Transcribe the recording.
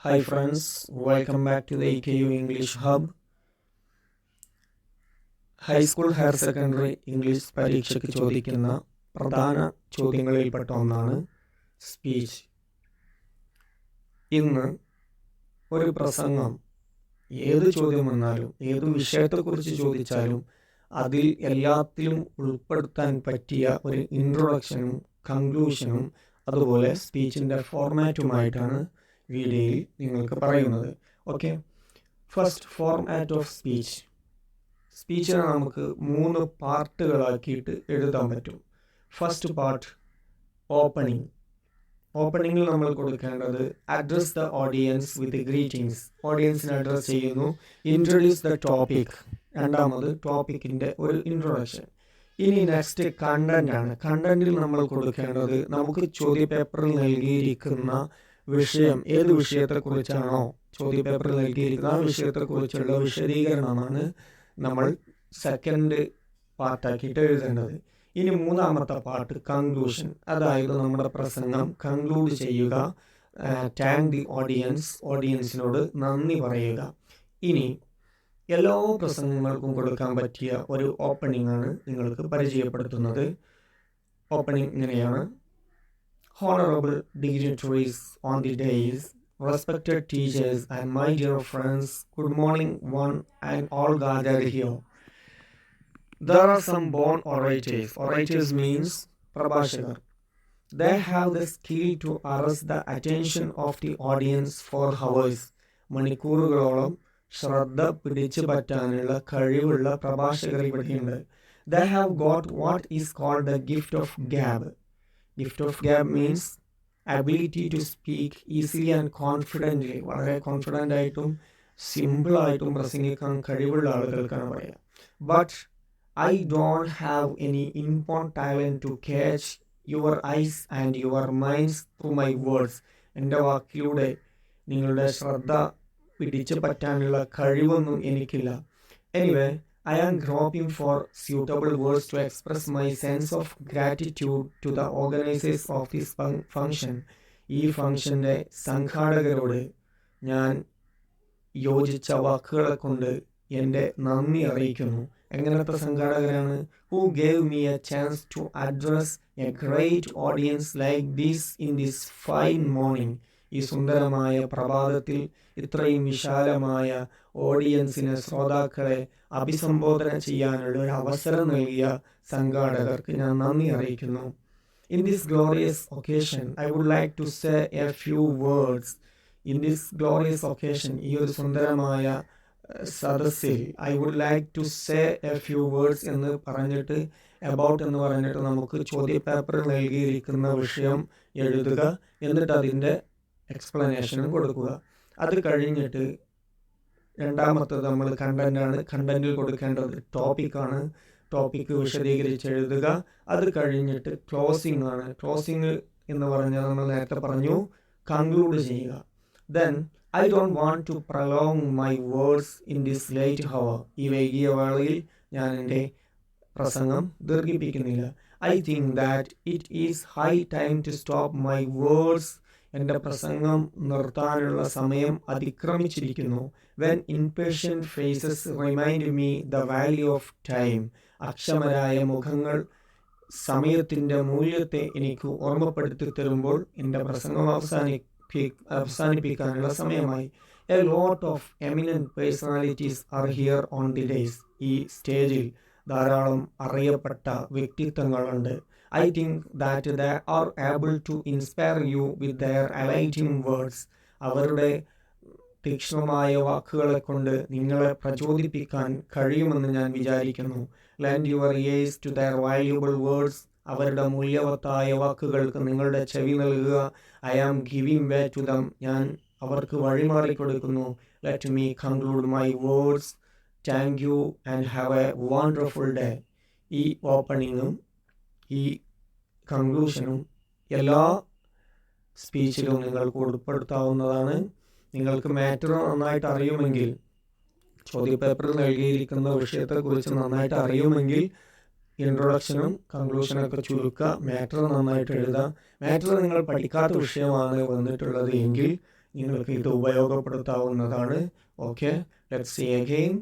Hi friends, welcome back to the EKU English Hub. High school higher secondary English പരീക്ഷയ്ക്ക് ചോദിക്കുന്ന പ്രധാന ചോദ്യങ്ങളിൽപ്പെട്ട ഒന്നാണ് speech. ഇന്ന് ഒരു പ്രസംഗം ഏത് ചോദ്യം വന്നാലും ഏത് വിഷയത്തെക്കുറിച്ച് ചോദിച്ചാലും അതിൽ എല്ലാത്തിലും ഉൾപ്പെടുത്താൻ പറ്റിയ ഒരു ഇൻട്രൊഡക്ഷനും കൺക്ലൂഷനും അതുപോലെ സ്പീച്ചിൻ്റെ ഫോർമാറ്റുമായിട്ടാണ് വീഡിയോയിൽ നിങ്ങൾക്ക് പറയുന്നത്. Okay, first format of speech. സ്പീച്ചിനെ നമുക്ക് 3 പാർട്ടുകളാക്കിയിട്ട് എഴുതാൻ പറ്റും. First part opening. ഓപ്പണിങ്ങിൽ നമ്മൾ കൊടുക്കേണ്ടത് address the audience with greetings. ഓഡിയൻസിനെ അഡ്രസ് ചെയ്യുന്നു. Introduce the topic. രണ്ടാമത് ടോപ്പിക്കിൻ്റെ ഒരു ഇൻട്രൊഡക്ഷൻ. ഇനി നെക്സ്റ്റ് കണ്ടന്റ് ആണ്. കണ്ടന്റിൽ നമ്മൾ കൊടുക്കേണ്ടത് നമുക്ക് ചോദ്യപേപ്പറിൽ നൽകിയിരിക്കുന്ന വിഷയം, ഏത് വിഷയത്തെക്കുറിച്ചാണോ ചോദ്യപേപ്പറിൽ നൽകിയിരിക്കുന്ന ആ വിഷയത്തെക്കുറിച്ചുള്ള വിശദീകരണമാണ് നമ്മൾ സെക്കൻഡ് പാർട്ടാക്കിയിട്ട് എഴുതേണ്ടത്. ഇനി മൂന്നാമത്തെ പാർട്ട് കൺക്ലൂഷൻ. അതായത് നമ്മുടെ പ്രസംഗം കൺക്ലൂഡ് ചെയ്യുക, താങ്ക് ദി ഓഡിയൻസ്, ഓഡിയൻസിനോട് നന്ദി പറയുക. ഇനി എല്ലാ പ്രസംഗങ്ങൾക്കും കൊടുക്കാൻ പറ്റിയ ഒരു ഓപ്പണിംഗ് ആണ് നിങ്ങൾക്ക് പരിചയപ്പെടുത്തുന്നത്. ഓപ്പണിംഗ് ഇങ്ങനെയാണ്: Honorable dignitaries on the days, respected teachers and my dear friends, good morning one and all gathered here. There are some born orators. Orators means prabhashakar. They have the skill to arrest the attention of the audience for hours. മണിക്കൂറുകളോളം ശ്രദ്ധ പിടിച്ചു പറ്റാനുള്ള കഴിവുള്ള പ്രഭാഷകർ ഇവിടെയുണ്ട്. They have got what is called the gift of gab. Gift of gab means ability to speak easily and confidently. വളരെ confident ആയിട്ടും സിമ്പിളായിട്ടും പ്രസംഗിക്കാൻ കഴിവുള്ള ആളുകൾക്കാണ് പറയുക. But I don't have any inborn talent to catch your eyes and your minds through my words. എൻ്റെ വാക്കിലൂടെ നിങ്ങളുടെ ശ്രദ്ധ പിടിച്ചു പറ്റാനുള്ള കഴിവൊന്നും എനിക്കില്ല. Anyway, I am groping for suitable words to express my sense of gratitude to the organizers of this function. ഈ ഫംഗ്ഷൻ്റെ സംഘാടകരോട് ഞാൻ യോജിച്ച വാക്കുകളെ കൊണ്ട് എൻ്റെ നന്ദി അറിയിക്കുന്നു. എങ്ങനത്തെ സംഘാടകരാണ്? Who gave me a chance to address a great audience like this in this fine morning. ഈ സുന്ദരമായ പ്രഭാതത്തിൽ ഇത്രയും വിശാലമായ ഓഡിയൻസിനെ, ശ്രോതാക്കളെ അഭിസംബോധന ചെയ്യാനുള്ള ഒരു അവസരം നൽകിയ സംഘാടകർക്ക് ഞാൻ നന്ദി അറിയിക്കുന്നു. In this glorious occasion, I would like to say a few words. In this glorious occasion, ഈ ഒരു സുന്ദരമായ സദസ്സിൽ I would like to say a few words എന്ന് പറഞ്ഞിട്ട്, about എന്ന് പറഞ്ഞിട്ട് നമുക്ക് ചോദ്യപേപ്പറിൽ നൽകിയിരിക്കുന്ന വിഷയം എഴുതുക. എന്നിട്ട് അതിൻ്റെ എക്സ്പ്ലനേഷനും കൊടുക്കുക. അത് കഴിഞ്ഞിട്ട് രണ്ടാമത്തത് നമ്മൾ കണ്ടൻ്റാണ്. കണ്ടൻറ്റിൽ കൊടുക്കേണ്ടത് ടോപ്പിക്കാണ്. ടോപ്പിക്ക് വിശദീകരിച്ച് എഴുതുക. അത് കഴിഞ്ഞിട്ട് ക്ലോസിംഗ് ആണ്. ക്ലോസിംഗ് എന്ന് പറഞ്ഞാൽ നമ്മൾ നേരത്തെ പറഞ്ഞു കൺക്ലൂഡ് ചെയ്യുക. Then I don't want to prolong my words in this late hour. ഈ വൈകിയ വേളയിൽ ഞാൻ എൻ്റെ പ്രസംഗം ദീർഘിപ്പിക്കുന്നില്ല. I think that it is high time to stop my words. എൻ്റെ പ്രസംഗം നിർത്താനുള്ള സമയം അതിക്രമിച്ചിരിക്കുന്നു. When impatient faces remind me the value of time. അക്ഷമരായ മുഖങ്ങൾ സമയത്തിൻ്റെ മൂല്യത്തെ എനിക്ക് ഓർമ്മപ്പെടുത്തി തരുമ്പോൾ എൻ്റെ പ്രസംഗം അവസാനിപ്പിക്കാനുള്ള സമയമായി. A lot of eminent personalities are here on the days. ഈ സ്റ്റേജിൽ ധാരാളം അറിയപ്പെട്ട വ്യക്തിത്വങ്ങളുണ്ട്. I think that they are able to inspire you with their enlightening words. അവരുടെ തീക്ഷ്ണമായ വാക്കുകളെ കൊണ്ട് നിങ്ങളെ പ്രചോദിപ്പിക്കാൻ കഴിയുമെന്ന് ഞാൻ വിചാരിക്കുന്നു. Lend your ears to their valuable words. അവരുടെ മൂല്യവത്തായ വാക്കുകൾക്ക് നിങ്ങളുടെ ചെവി നൽകുക. I am giving way to them. ഞാൻ അവർക്ക് വഴിമാറിക്കൊടുക്കുന്നു. Let me conclude my words. Thank you and have a wonderful day. ഈ ഓപ്പണിങ്ങും ഈ കൺക്ലൂഷനും എല്ലാ സ്പീച്ചിലും നിങ്ങൾക്ക് ഉൾപ്പെടുത്താവുന്നതാണ്. നിങ്ങൾക്ക് മാറ്റർ നന്നായിട്ട് അറിയുമെങ്കിൽ, ചോദ്യപേപ്പറിൽ നൽകിയിരിക്കുന്ന വിഷയത്തെക്കുറിച്ച് നന്നായിട്ട് അറിയുമെങ്കിൽ ഇൻട്രൊഡക്ഷനും കൺക്ലൂഷനൊക്കെ ചുരുക്കുക. മാറ്റർ നന്നായിട്ട് എഴുതുക. മാറ്റർ നിങ്ങൾ പഠിക്കാത്ത വിഷയമാണ് വന്നിട്ടുള്ളത് എങ്കിൽ നിങ്ങൾക്ക് ഇത് ഉപയോഗപ്പെടുത്താവുന്നതാണ്. Okay, let's see again.